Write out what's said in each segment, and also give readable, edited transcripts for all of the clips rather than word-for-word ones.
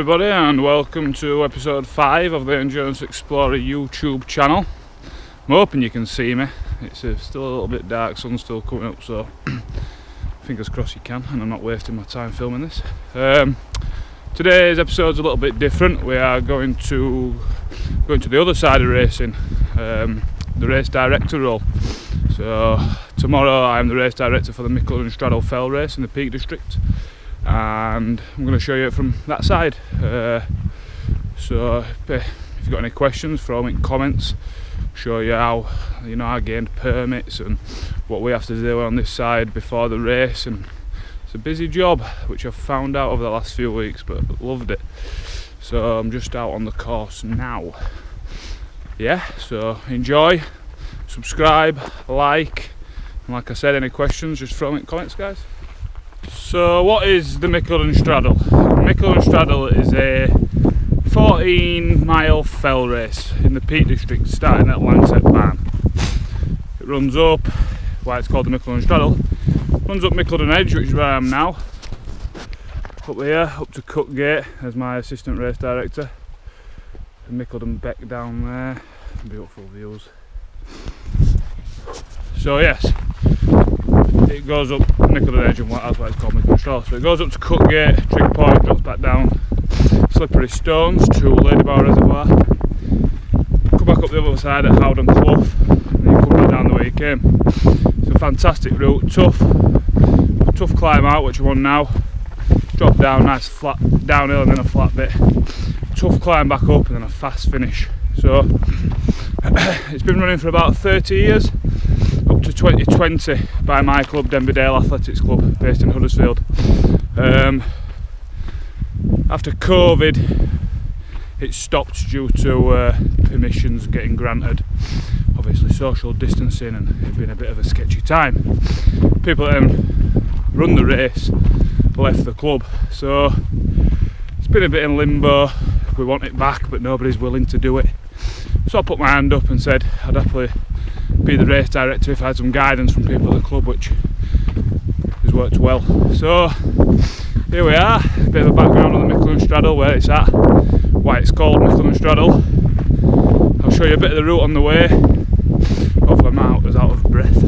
everybody, and welcome to episode 5 of the Endurance Explorer YouTube channel. I'm hoping you can see me. It's still a little bit dark, sun's still coming up, so fingers crossed you can, and I'm not wasting my time filming this. Today's episode's a little bit different. We are going to the other side of racing, the race director role. So tomorrow I'm the race director for the Mickleden Straddle fell race in the Peak District, and I'm going to show you it from that side. So if you've got any questions, throw them in comments. Show you how I gained permits and what we have to do on this side before the race, and it's a busy job, which I've found out over the last few weeks, but loved it. So I'm just out on the course now. Yeah, so enjoy, subscribe, like, and like I said, any questions, just throw them in comments, guys. So what is the Mickleden Straddle? Mickleden Straddle is a 14-mile fell race in the Peak District, starting at Lancet Barn. It runs up, why it's called the Mickleden Straddle, runs up Mickleden Edge, which is where I am now, up here, up to Cook Gate. There's my assistant race director, and Mickleden Beck down there, beautiful views. So yes, it goes up Mickleden Edge, and that's why it's called Mickleden Straddle. So it goes up to Cook Gate, Trig Point, drops back down Slippery Stones to Ladybower Reservoir, come back up the other side at Howden Clough, and then you come back down the way you came. It's a fantastic route, tough climb out, which I'm on now, drop down, nice flat downhill and then a flat bit, tough climb back up and then a fast finish. So it's been running for about 30 years, up to 2020 by my club, Denbydale Athletics Club, based in Huddersfield. After COVID, it stopped due to permissions getting granted, obviously social distancing, and it's been a bit of a sketchy time. People that run the race left the club, so it's been a bit in limbo. We want it back, but nobody's willing to do it. So I put my hand up and said I'd happily be the race director if I had some guidance from people at the club, which has worked well. So here we are, a bit of a background on the Mickleden Straddle, where it's at, why it's called Mickleden Straddle. I'll show you a bit of the route on the way. Hopefully I'm not as out of breath.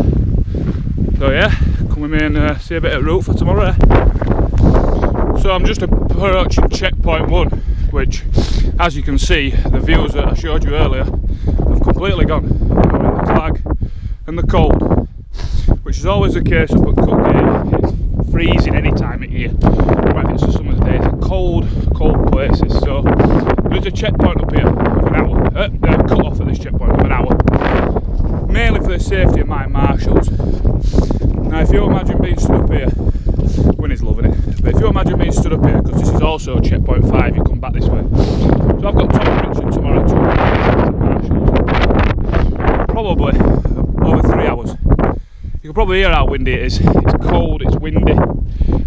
So yeah, come with me and see a bit of route for tomorrow. So I'm just approaching checkpoint 1, which, as you can see, the views that I showed you earlier have completely gone. We're in the clag and the cold, which is always the case up at Cook Gate. It's freezing any time of year. Right, it's a summer's day. It's cold places. So there's a checkpoint up here of an hour. They're cut off at this checkpoint of an hour, mainly for the safety of my marshals. Now, if you imagine being stood up here, Winnie's loving it. But if you imagine being stood up here, because this is also checkpoint 5, you come back this way. So I've got Tom and Richard tomorrow to marshals. Probably over 3 hours. You can probably hear how windy it is. It's cold, it's windy.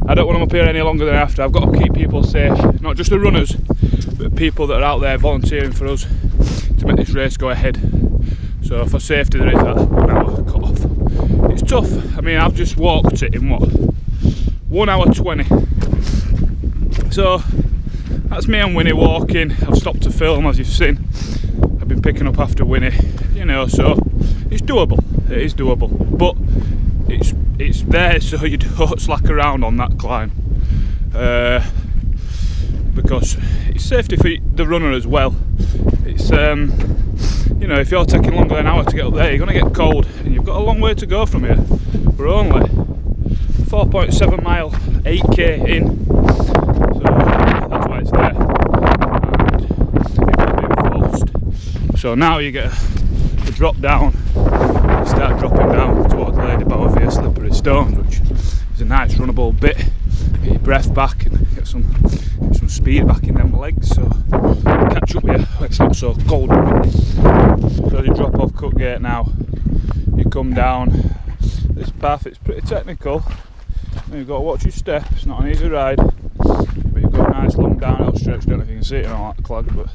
I don't want them up here any longer than after. I've got to keep people safe, not just the runners, but people that are out there volunteering for us to make this race go ahead. So for safety, there is that 1 hour cut off. It's tough. I mean, I've just walked it in what? 1 hour 20. So that's me and Winnie walking. I've stopped to film, as you've seen. I've been picking up after Winnie, so it's doable. It is doable, but it's there so you don't slack around on that climb, because it's safety for the runner as well. It's if you're taking longer than an hour to get up there, you're going to get cold, and you've got a long way to go from here. We're only 4.7 mile, 8k in, so that's why it's there, and it will be enforced. So now you get a drop down. You start dropping down towards Ladybower via Slippery Stones, which is a nice runnable bit. Get your breath back and get some speed back in them legs, so catch up here when it's not so cold and windy. So you drop off Cook Gate now, you come down this path. It's pretty technical, and you've got to watch your step. It's not an easy ride, but you've got a nice long downhill stretch. Don't know if you can see it in all that clag, but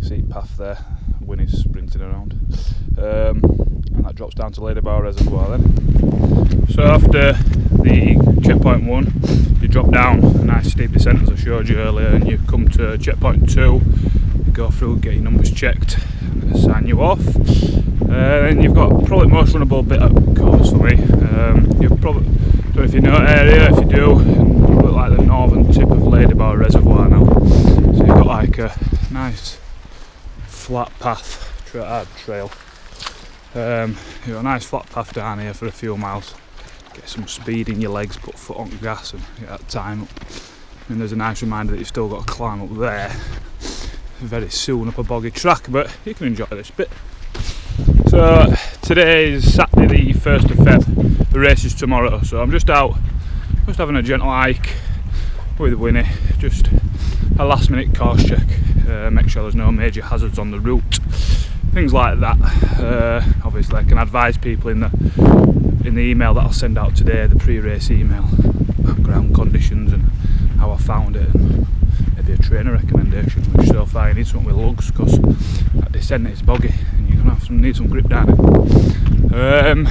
see path there. Winnie's sprinting around, and that drops down to Ladybower Reservoir then. So after the checkpoint 1, you drop down a nice steep descent as I showed you earlier, and you come to checkpoint 2, you go through, get your numbers checked, sign you off. Then you've got probably the most runnable bit of course for me. You've probably, don't know if you know that area, if you do, look like the northern tip of Ladybar Reservoir now. So you've got like a nice flat path, trail. You've got a nice flat path down here for a few miles. Get some speed in your legs, put foot on gas and get that time up. And there's a nice reminder that you've still got to climb up there very soon up a boggy track, but you can enjoy this bit. So today is Saturday the 1st of Feb, the race is tomorrow, so I'm just out, just having a gentle hike with Winnie, just a last minute course check, make sure there's no major hazards on the route, things like that. Obviously I can advise people in the email that I'll send out today, the pre-race email, background conditions and how I found it, and maybe a trainer recommendation, which so far you need something with lugs because that descent is boggy and you're going to need some grip down it.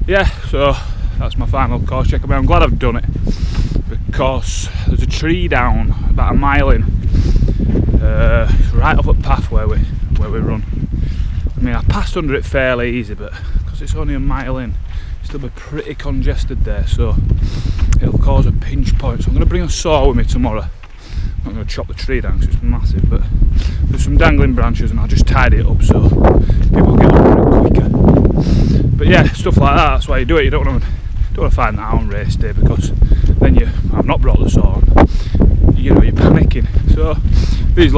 Yeah, so that's my final course check. I mean, I'm glad I've done it because there's a tree down about a mile in, right up a path where we run. I mean, I passed under it fairly easy, but because it's only a mile in, it's still be pretty congested there, so it'll cause a pinch point. So I'm going to bring a saw with me tomorrow. I'm not going to chop the tree down because it's massive, but there's some dangling branches and I'll just tidy it up so people get over it quicker. But yeah, stuff like that, that's why you do it. You don't want to find that out on race day, because then I've not brought the saw on, you're panicking. So these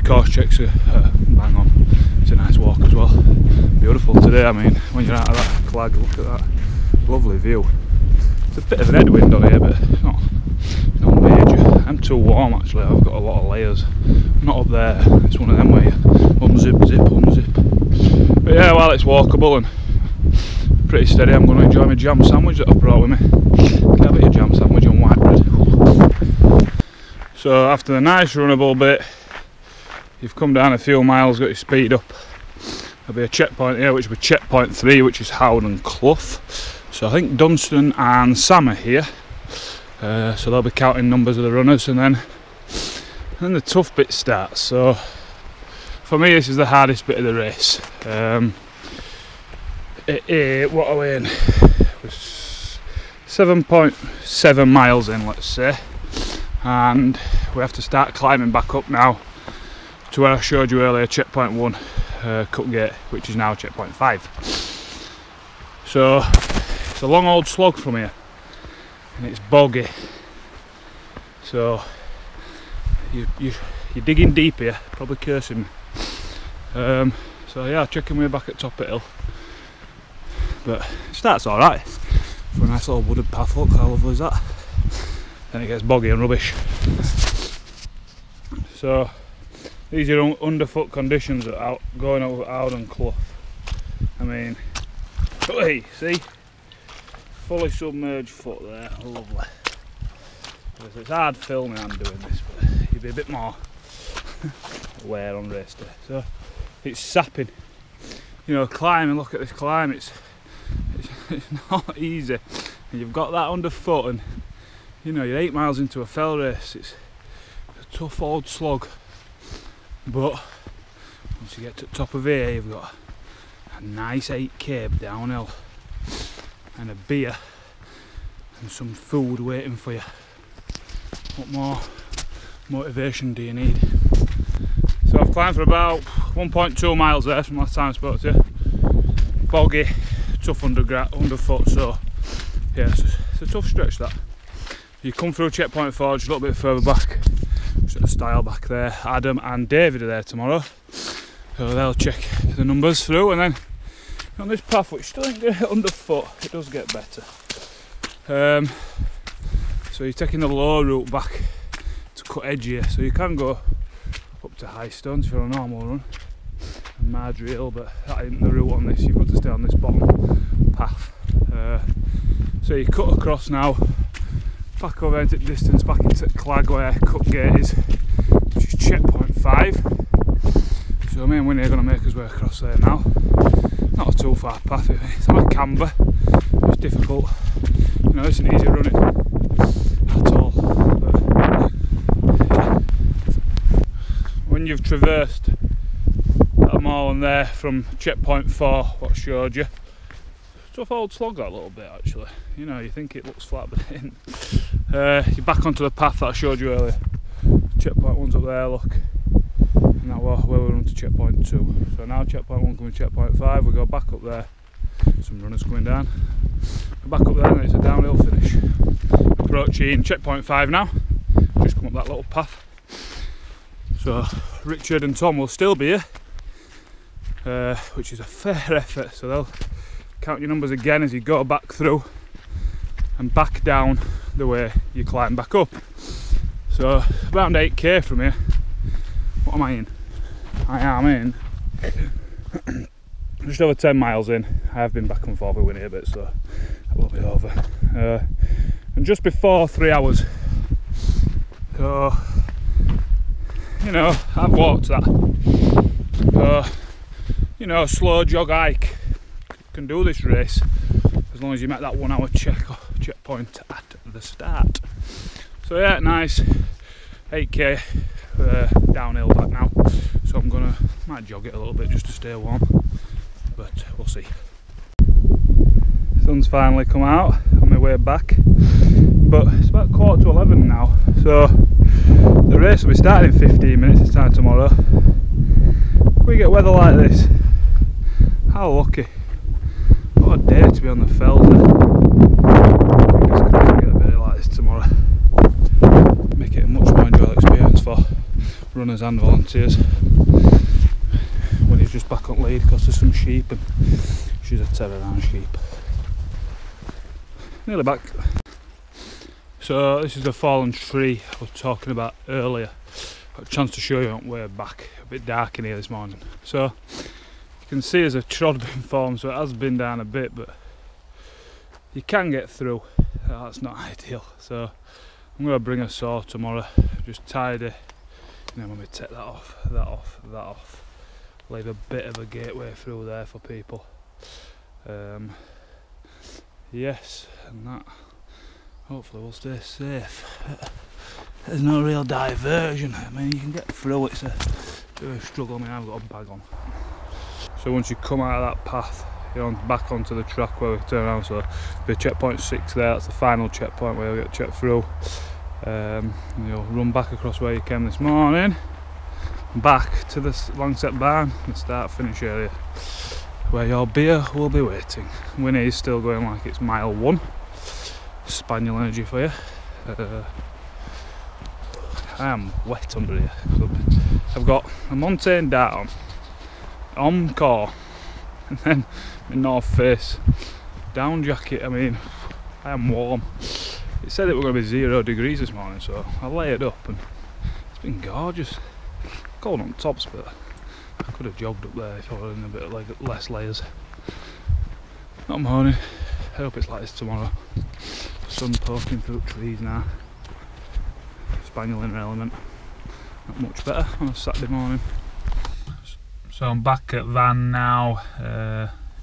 course checks are bang on. It's a nice walk as well, beautiful today. I mean, when you're out of that clag, look at that lovely view. It's a bit of an headwind on here, but it's not major. I'm too warm actually, I've got a lot of layers. Not up there, it's one of them where you unzip, zip, unzip. But yeah, while it's walkable and pretty steady, I'm going to enjoy my jam sandwich that I've brought with me. Can I have a jam sandwich on white bread? So after the nice runnable bit, you've come down a few miles, got your speed up. There'll be a checkpoint here, which will be checkpoint 3, which is Howden Clough. So I think Dunstan and Sam are here. So they'll be counting numbers of the runners, and then the tough bit starts. So for me, this is the hardest bit of the race. What are we in? We're 7.7 miles in, let's say, and we have to start climbing back up now to where I showed you earlier, checkpoint 1, Cutgate, which is now checkpoint 5. So it's a long old slog from here, and it's boggy. So you're digging deep here, probably cursing me. So yeah, checking we're back at top of the hill, but it starts alright for a nice little wooded path. Look how lovely is that. Then it gets boggy and rubbish. So these are underfoot conditions going over Howden Clough. I mean, hey, see, fully submerged foot there, lovely. It's hard filming I'm doing this, but you'd be a bit more aware on race day. So it's sapping, climbing. Look at this climb, it's not easy, and you've got that underfoot, and you're 8 miles into a fell race. It's a tough old slog, but once you get to the top of here, you've got a nice 8k downhill and a beer and some food waiting for you. What more motivation do you need? So I've climbed for about 1.2 miles there from last time I spoke to you. Boggy, tough underfoot, so yeah, it's a tough stretch that. You come through checkpoint 4 just a little bit further back, just at the stile back there. Adam and David are there tomorrow, so they'll check the numbers through, and then on this path, which still ain't get underfoot, it does get better. So you're taking the low route back to Cut Edge here, so you can go up to High Stones for a normal run and Marjorie Hill, but that isn't the route on this. You've got to stay on this bottom path. So you cut across now, back over into the distance, back into Clag where Cutgate is, which is checkpoint 5. So me and Winnie are going to make us way across there now. Not a too far path, it's on a camber, It's difficult, you know, it isn't easy running at all. But yeah. When you've traversed that mall and there from checkpoint 4, what I showed you, tough old slog that little bit actually. You know, you think it looks flat, but it isn't. You're back onto the path that I showed you earlier. Checkpoint 1's up there, look. And that was where we run to checkpoint 2. So now checkpoint 1 coming checkpoint 5, we go back up there. Some runners coming down. Go back up there and it's a downhill finish. Approaching checkpoint 5 now. Just come up that little path. So Richard and Tom will still be here, which is a fair effort. So they'll count your numbers again as you go back through and back down the way you climb back up. So around 8k from here. What am I in? I am in just over 10 miles in. I have been back and forth with Winnie a bit, so that will be over. And just before 3 hours. So, you know, I've walked that. So, you know, slow jog hike. Can do this race as long as you make that 1 hour checkpoint at the start. So yeah, nice 8k downhill back now, so might jog it a little bit just to stay warm, but we'll see. Sun's finally come out on my way back, but it's about 11:15 now, so the race will be starting in 15 minutes. This time tomorrow. If we get weather like this, how lucky. What a day to be on the fells. Fingers crossed we get a bit like this tomorrow. Make it a much more enjoyable experience for runners and volunteers. When he's just back on lead because there's some sheep and she's a terror around sheep. Nearly back. So this is the fallen tree I was talking about earlier. Got a chance to show you on the way back. A bit dark in here this morning. So you can see there's a trod being formed, so it has been down a bit, but you can get through. That's not ideal. So I'm going to bring a saw tomorrow, just tidy, and then when we take that off, leave a bit of a gateway through there for people. Yes, and that hopefully will stay safe. There's no real diversion. I mean, you can get through, it's a bit of a struggle. I mean, I've got a bag on. So once you come out of that path, you're back onto the track where we turn around. So the checkpoint 6 there, that's the final checkpoint where you'll get checked through. And you'll run back across where you came this morning, back to the Lancet barn, the start finish area, where your beer will be waiting. Winnie is still going like it's mile 1. Spaniel energy for you. I am wet under here. I've got a mountain down, encore, and then my North Face down jacket. I mean, I am warm. It said it were going to be 0 degrees this morning, so I layered up and it's been gorgeous. Cold on tops, but I could have jogged up there if I were in a bit of like less layers. Not moaning. I hope it's like this tomorrow. Sun poking through trees now. Spaniel in her element. Not much better on a Saturday morning. So I'm back at van now.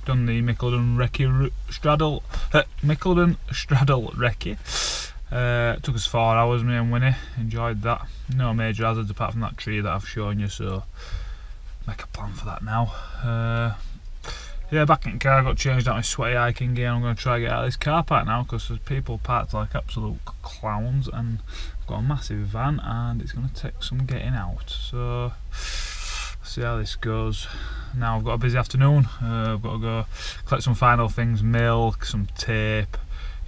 Done the Mickleden Straddle. Mickleden Straddle recce. It took us 4 hours, me and Winnie. Enjoyed that. No major hazards apart from that tree that I've shown you, so make a plan for that now. Yeah, back in the car, I got changed out my sweaty hiking gear. I'm going to try to get out of this car park now because there's people parked like absolute clowns, and I've got a massive van and it's going to take some getting out. So see how this goes. Now I've got a busy afternoon. I've got to go collect some final things, milk, some tape,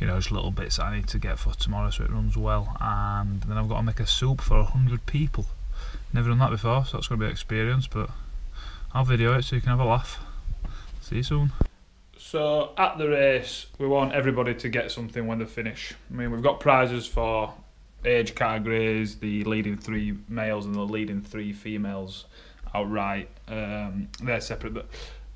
you know, just little bits that I need to get for tomorrow so it runs well, and then I've got to make a soup for 100 people. Never done that before, so that's going to be an experience, but I'll video it so you can have a laugh. See you soon. So at the race, we want everybody to get something when they finish. I mean, we've got prizes for age categories, the leading 3 males and the leading 3 females outright. They're separate, but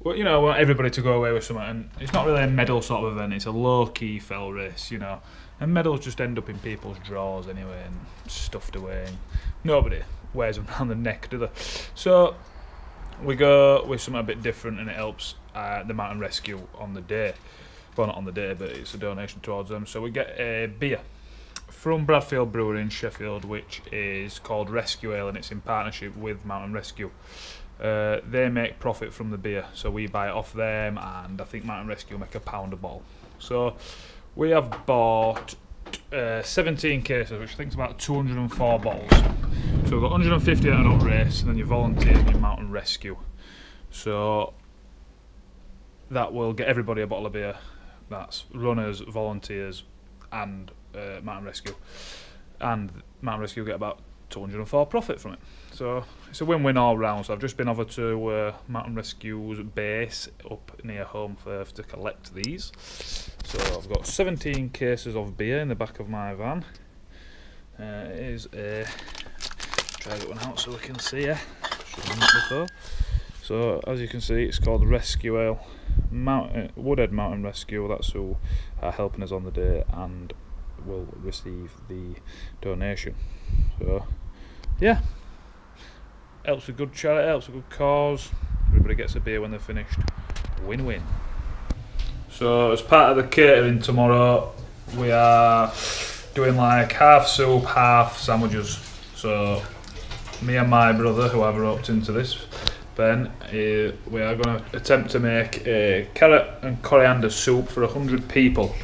well, you know, I want everybody to go away with something. And it's not really a medal sort of event, it's a low-key fell race, you know. And medals just end up in people's drawers anyway and stuffed away. And nobody wears them around the neck, do they? So we go with something a bit different, and it helps the mountain rescue on the day. well, not on the day, but it's a donation towards them. So we get a beer from Bradfield Brewery in Sheffield, which is called Rescue Ale, and it's in partnership with Mountain Rescue. They make profit from the beer, so we buy it off them, and I think Mountain Rescue make £1 a bottle. So we have bought 17 cases, which I think is about 204 bottles. So we've got 150 at an up race, and then you volunteer in your Mountain Rescue. So that will get everybody a bottle of beer. That's runners, volunteers, and Mountain Rescue. And Mountain Rescue get about 204 profit from it. So it's a win-win all round. So I've just been over to Mountain Rescue's base up near Home Firth to collect these. So I've got 17 cases of beer in the back of my van. It is a... try that one out so we can see it. Should have done it before. So as you can see, it's called Rescue Ale. Woodhead Mountain Rescue, that's who are helping us on the day and will receive the donation. So yeah, helps a good charity, helps a good cause. Everybody gets a beer when they're finished. Win-win. So as part of the catering tomorrow, we are doing like half soup, half sandwiches. So me and my brother, who I've roped into this, Ben, we are going to attempt to make a carrot and coriander soup for 100 people.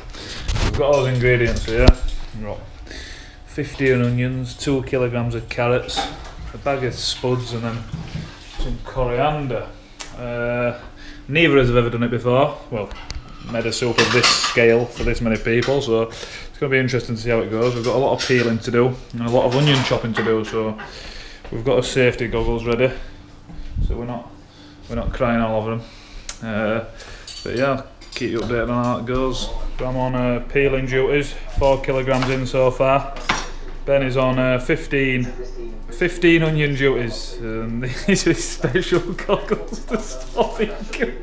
We've got all those ingredients here. We've got 15 onions, 2 kilograms of carrots, a bag of spuds, and then some coriander. Neither of us have ever done it before. Well, made a soup of this scale for this many people, so it's going to be interesting to see how it goes. We've got a lot of peeling to do and a lot of onion chopping to do, so we've got our safety goggles ready, so we're not crying all over them. But yeah, I'll keep you updated on how it goes. So I'm on peeling duties, 4 kilograms in so far. Ben is on 15 onion duties, and these are special goggles to stop him crying.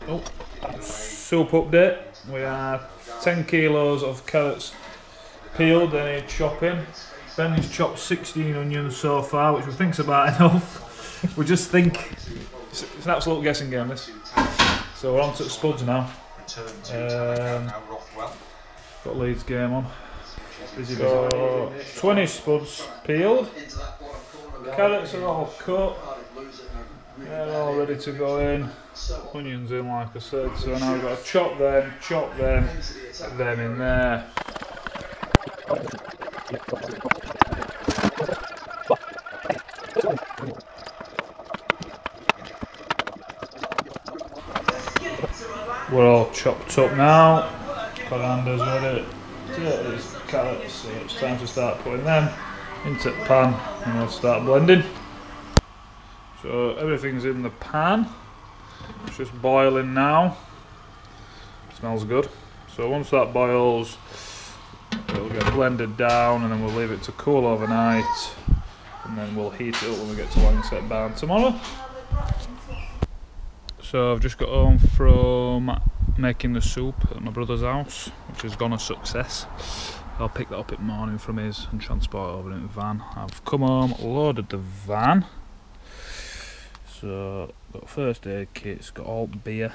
Oh, soup update. We are 10 kilos of carrots peeled, they need chopping. Ben has chopped 16 onions so far, which we think's about enough. We just think it's an absolute guessing game, this. So we're on to the spuds now. Got Leeds game on. So 20 spuds peeled. Carrots are all cut. They're all ready to go in. Onions in, like I said. So now we've got to chop them, put them in there. We're all chopped up now. Coriander's ready. Potatoes, carrots, so it's time to start putting them into the pan and we'll start blending. So everything's in the pan. It's just boiling now. Smells good. So once that boils, it'll get blended down and then we'll leave it to cool overnight, and then we'll heat it up when we get to Langsett Barn tomorrow. So I've just got home from making the soup at my brother's house, which has gone a success. I'll pick that up in the morning from his and transport it over in the van. I've come home, loaded the van. So got first aid kits, got alt beer,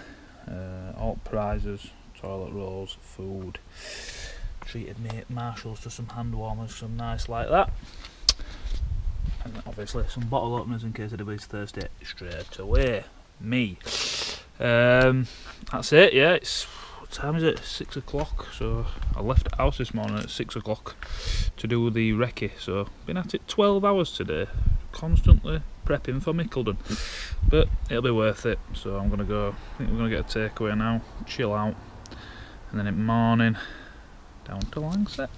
alt prizes, toilet rolls, food. Treated mate Marshalls to some hand warmers, some nice like that. And obviously some bottle openers in case anybody's thirsty straight away. Me. That's it, yeah. What time is it? 6 o'clock. So I left the house this morning at 6 o'clock to do the recce. So been at it 12 hours today, constantly prepping for Mickleden. But it'll be worth it. So I'm gonna go. I think we're gonna get a takeaway now, chill out, and then in the morning down to Langsett.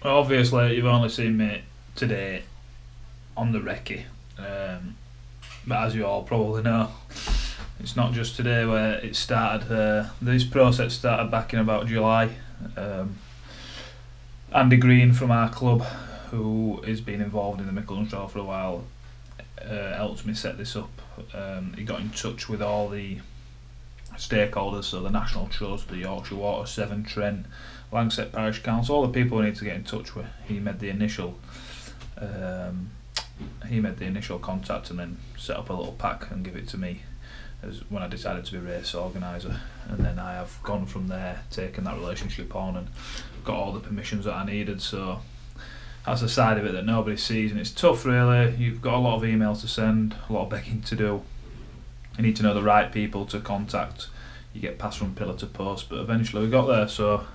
Well, obviously you've only seen me today on the recce. But as you all probably know, it's not just today where it started. This process started back in about July. Andy Green from our club, who has been involved in the Mickleden Straddle for a while, helped me set this up. He got in touch with all the stakeholders, so the National Trust, the Yorkshire Water, Severn Trent, Langsett Parish Council, all the people we need to get in touch with. He made the initial he made the initial contact and then set up a little pack and give it to me as when I decided to be race organiser, and then I have gone from there, taken that relationship on and got all the permissions that I needed. So that's a side of it that nobody sees, and it's tough really. You've got a lot of emails to send, a lot of begging to do. You need to know the right people to contact. You get passed from pillar to post, but eventually we got there. So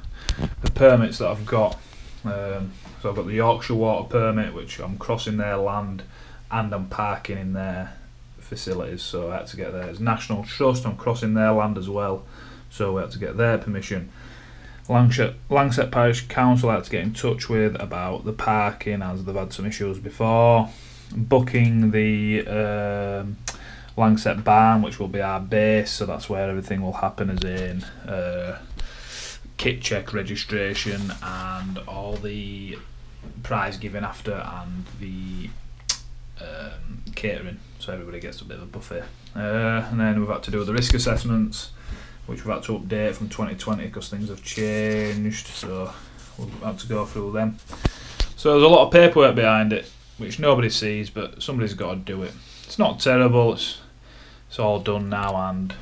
the permits that I've got, so I've got the Yorkshire Water permit, which I'm crossing their land and I'm parking in their facilities, so I had to get there. It's National Trust, I'm crossing their land as well, so we had to get their permission. Langsett Parish Council I had to get in touch with about the parking, as they've had some issues before. Booking the Langsett Barn, which will be our base, so that's where everything will happen, as in kit check, registration and all the prize giving after, and the catering, so everybody gets a bit of a buffet. And then we've had to do the risk assessments, which we've had to update from 2020 because things have changed, so we've had to go through them. So there's a lot of paperwork behind it which nobody sees, but somebody's got to do it. It's not terrible, it's all done now, and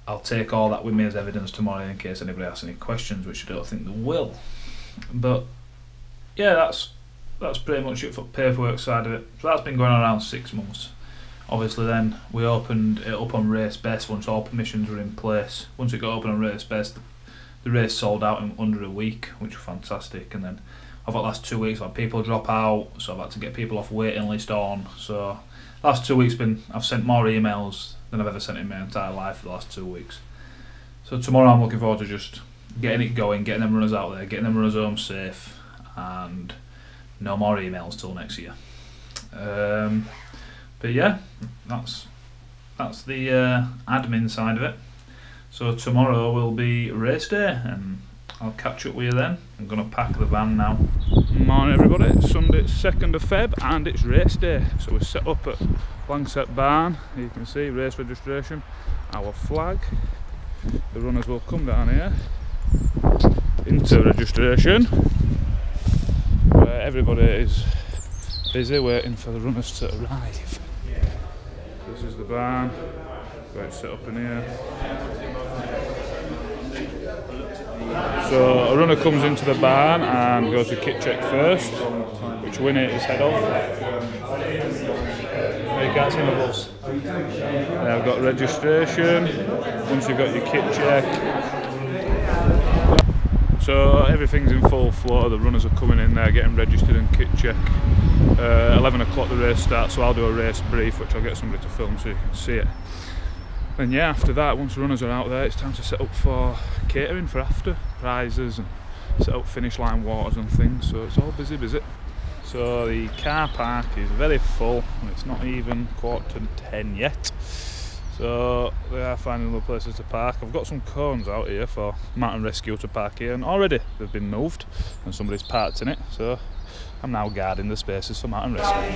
I'll take all that with me as evidence tomorrow in case anybody asks any questions, which I don't think they will. But yeah, that's pretty much it for the paperwork side of it. So that's been going on around 6 months. Obviously then we opened it up on Race Best once all permissions were in place. Once it got open on Race Best, the race sold out in under a week, which was fantastic. And then I've had the last 2 weeks I've had people drop out, so I've had to get people off waiting list on. So last 2 weeks I've sent more emails than I've ever sent in my entire life for the last 2 weeks. So tomorrow I'm looking forward to just getting it going, getting them runners out there, getting them runners home safe, and no more emails till next year. But yeah, that's the admin side of it. So tomorrow will be race day, and I'll catch up with you then. I'm going to pack the van now. Morning everybody, it's Sunday 2nd of Feb and it's race day. So we're set up at Langsett Barn. You can see race registration, our flag. The runners will come down here into registration, where everybody is busy waiting for the runners to arrive. This is the barn, where it's set up in here. So a runner comes into the barn and goes to kit check first, which Winnie is head of. You can't see my bus. And I've got registration, once you've got your kit check. So everything's in full flow, the runners are coming in there getting registered and kit check. 11 o'clock the race starts, so I'll do a race brief which I'll get somebody to film so you can see it. Then yeah, after that, once the runners are out there, it's time to set up for catering for after, prizes and set up finish line waters and things, so it's all busy. So the car park is very full and it's not even 9:45 yet. So they are finding other places to park. I've got some cones out here for mountain rescue to park here, and already they've been moved and somebody's parked in it, so I'm now guarding the spaces for mountain rescue.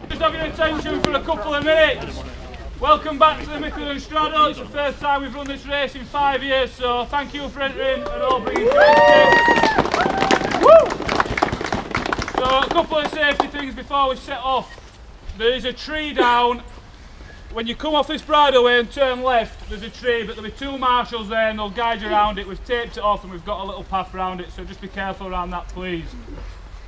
Just have your attention for a couple of minutes. Welcome back to the Mickleden Straddle. It's the first time we've run this race in 5 years, so thank you for entering and all bringing Woo! So a couple of safety things before we set off. There is a tree down. When you come off this bridleway and turn left, there's a tree, but there'll be 2 marshals there and they'll guide you around it. We've taped it off and we've got a little path around it, so just be careful around that, please.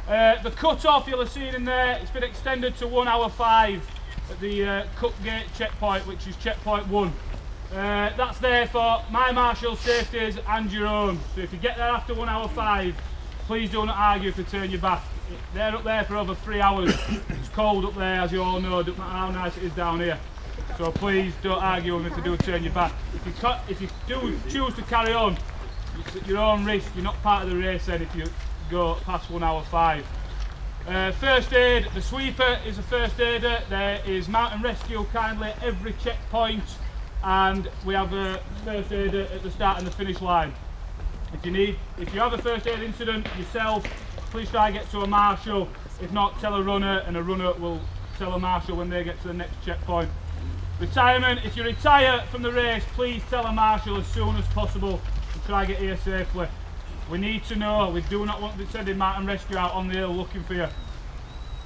The cut-off you'll have seen in there, it's been extended to 1 hour 5 at the cut gate checkpoint, which is checkpoint 1. That's there for my marshal's safeties and your own. So if you get there after 1 hour 5, please do not argue if they turn you back. They're up there for over 3 hours. It's cold up there, as you all know, no matter how nice it is down here. So please don't argue with me if they do turn your back. If you do choose to carry on, it's at your own risk. You're not part of the race then if you go past 1 hour 5. First aid, the sweeper is a first aider. There is mountain rescue kindly at every checkpoint, and we have a first aider at the start and the finish line. If you have a first aid incident yourself, please try and get to a marshal. If not, tell a runner, and a runner will tell a marshal when they get to the next checkpoint. Retirement, if you retire from the race, please tell a marshal as soon as possible and try and get here safely. We need to know. We do not want to be sending mountain rescue out on the hill looking for you.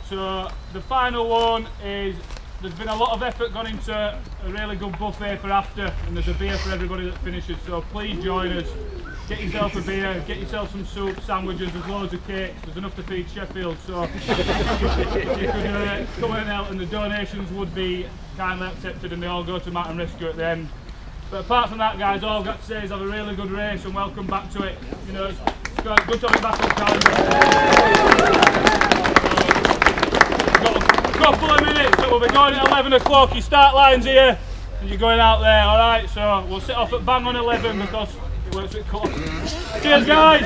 So the final one is, there's been a lot of effort gone into a really good buffet for after, and there's a beer for everybody that finishes, so please join us. Get yourself a beer, get yourself some soup, sandwiches, there's loads of cakes, there's enough to feed Sheffield, so you could come and help, and the donations would be kindly accepted, and they all go to Mountain Rescue at the end. But apart from that, guys, all I've got to say is have a really good race and welcome back to it. You know, it's good to have you back on the calendar. Got a couple of minutes, so we'll be going at 11 o'clock. Your start line's here, and you're going out there, alright? So we'll set off at bang on 11 because it works with cut. Cheers, guys!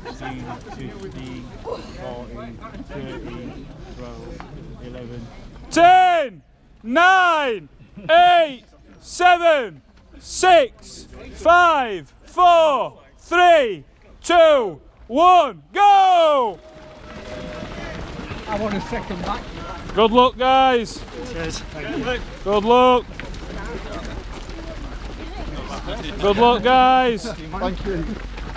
16, 15, 14, 13, 12, 11. 10, 9, 8, 7, 6, 5, 4, 3, 2, 1, go! I want a second back. Good luck, guys. Cheers. Thank you. Good luck. Good luck, guys. Thank you.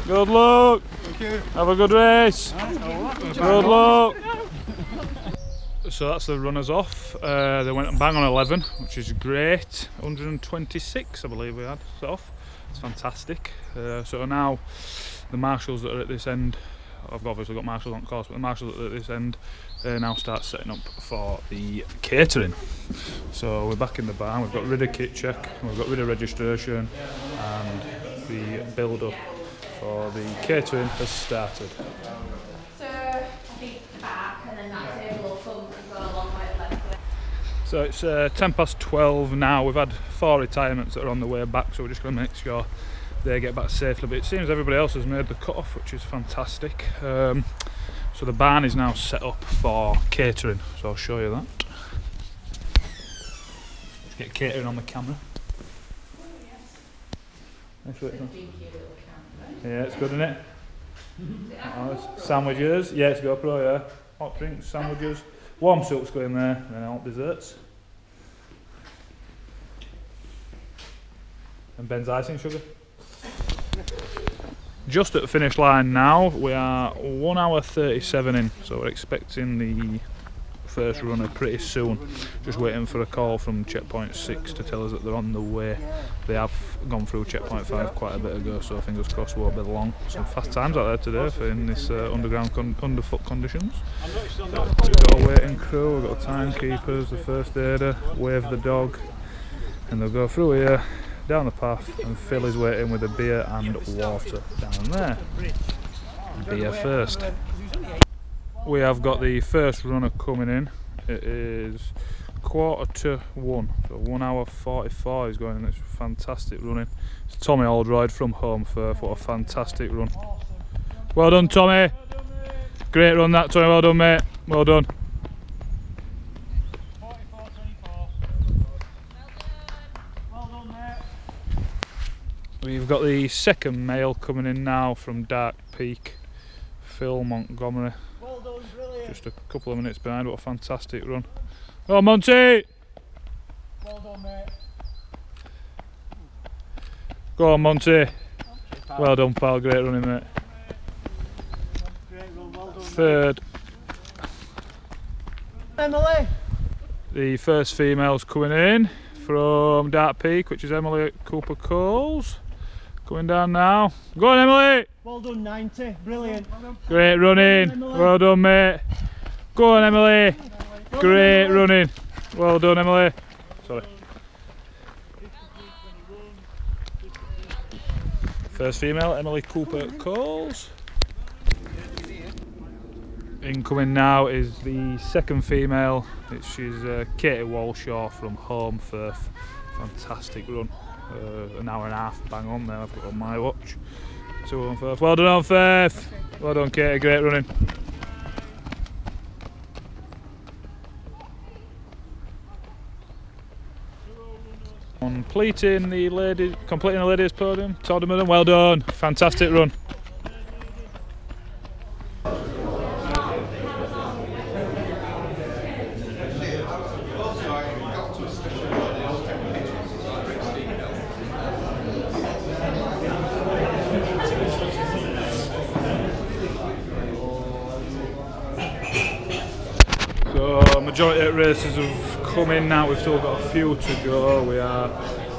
Good luck. Thank you. Have a good race. Good luck. So that's the runners off. They went bang on 11, which is great. 126, I believe we had set off. It's fantastic. So now the marshals that are at this end, I've obviously got marshals on course, but the marshals that are at this end, they now start setting up for the catering. So we're back in the barn. We've got rid of kit check, we've got rid of registration, and the build up for the catering has started. So I think back, and then that table will come and go along with left. So it's 12 now. We've had 4 retirements that are on the way back, so we're just going to make sure they get back safely. But it seems everybody else has made the cut-off, which is fantastic. So the barn is now set up for catering, so I'll show you that. Let's get catering on the camera. Yeah, it's good, isn't it? Sandwiches, yeah, it's GoPro, yeah. Hot drinks, sandwiches, warm soup's going there, and then hot desserts. And Ben's icing sugar. Just at the finish line now. We are 1 hour 37 in, so we're expecting the first runner pretty soon. Just waiting for a call from checkpoint 6 to tell us that they're on the way. They have gone through checkpoint 5 quite a bit ago, so fingers crossed won't be long. Some fast times out there today for in this underfoot conditions. We've got a waiting crew, we've got timekeepers, the first aider, wave the dog, and they'll go through here, down the path, and Phil is waiting with a beer and water down there. Beer first. We have got the first runner coming in. It is 1:45, so 1 hour 44 is going in. It's fantastic running. It's Tommy Aldroyd from Home Firth. What a fantastic run. Well done, Tommy. Great run that, Tommy. Well done, mate. Well done. We've got the second male coming in now from Dark Peak, Phil Montgomery. Well done, brilliant. Just a couple of minutes behind. What a fantastic run. Oh, Monty! Well done, mate. Go on, Monty. Well done, pal. Great running, mate. Great run, well done. Third. Emily! The first female's coming in from Dark Peak, which is Emily Cooper Coles. Coming down now. Go on, Emily! Well done, 90. Brilliant. Great running. Well done, mate. Go on, Emily. Great running. Well done, Emily. Sorry. First female, Emily Cooper Coles. Incoming now is the second female. She's Katie Walshaw from Home Firth. Fantastic run. An hour and a half, bang on there. I've got on my watch. 2 on Firth. Well done on Firth. Well done, Katie. Great running. Completing the ladies podium. Todderman, well done. Fantastic run. So majority of races have come in now. We've still got a few to go. We are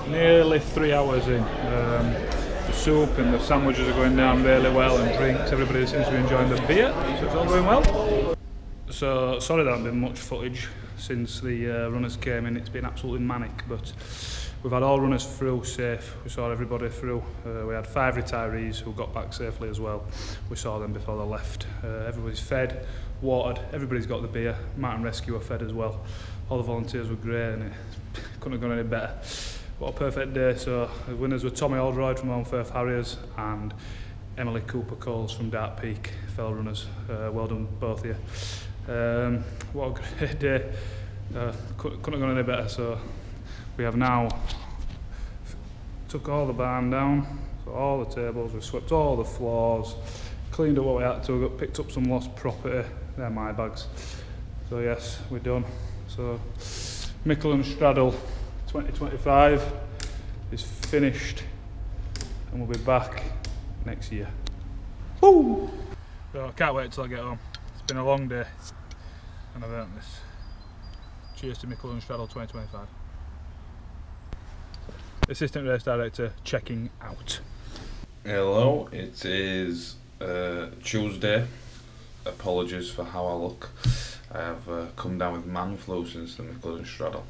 nearly 3 hours in. The soup and the sandwiches are going down really well, and drinks. Everybody seems to be enjoying the beer, so it's all going well. So sorry there hasn't been much footage since the runners came in. It's been absolutely manic, but we've had all runners through safe. We saw everybody through. We had 5 retirees who got back safely as well. We saw them before they left. Everybody's fed, watered, everybody's got the beer. Mountain Rescue were fed as well. All the volunteers were great, and it couldn't have gone any better. What a perfect day. So the winners were Tommy Aldroyd from Home Firth Harriers and Emily Cooper-Coles from Dark Peak Fell Runners. Well done both of you. What a great day. Couldn't have gone any better. So we have now took all the barn down, so all the tables, we've swept all the floors, cleaned up what we had to, picked up some lost property. They're my bags. So yes, we're done. So Mickleden Straddle 2025 is finished, and we'll be back next year. Woo! So I can't wait till I get home. It's been a long day and I've earned this. Cheers to Mickleden Straddle 2025. Assistant Race Director checking out. Hello, it is Tuesday. Apologies for how I look. I have come down with man flu since the Mickleden Straddle.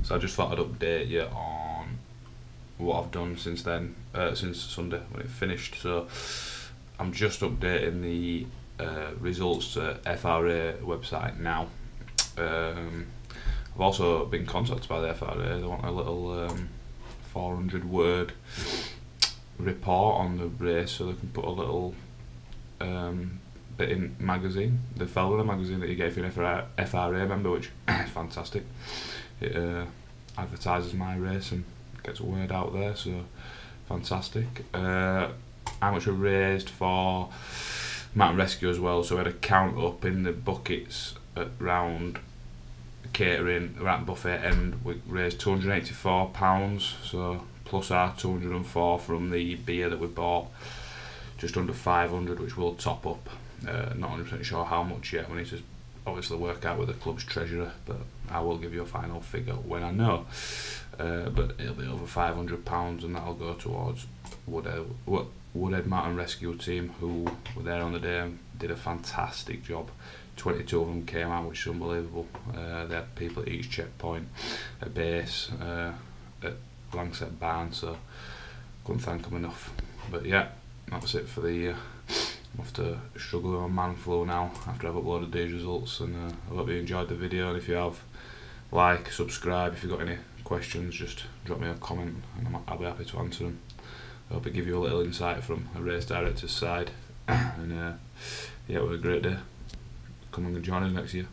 So I just thought I'd update you on what I've done since then, since Sunday when it finished. So I'm just updating the results to FRA website now. I've also been contacted by the FRA. They want a little 400 word report on the race, so they can put a little bit in magazine, the Fell Runner magazine that you get if you're an FRA member, which is fantastic. It advertises my race and gets a word out there, so fantastic. How much we raised for Mountain Rescue as well, so we had a count up in the buckets at round catering, at buffet end. We raised £284, so plus our 204 from the beer that we bought, just under 500, which will top up. Not 100% sure how much yet. We need to obviously work out with the club's treasurer, but I will give you a final figure when I know. But it'll be over £500, and that'll go towards Woodhead Mountain Rescue team, who were there on the day and did a fantastic job. 22 of them came out, which is unbelievable. They had people at each checkpoint, at base, at Langsett Barn, so couldn't thank them enough. But yeah, that's it for the year. I'm off to struggle with my man flu now after I've uploaded these results, and I hope you enjoyed the video, and if you have, like, subscribe. If you've got any questions, just drop me a comment and I'll be happy to answer them. I hope it give you a little insight from a race director's side, and yeah, it was a great day. Come and join us next year.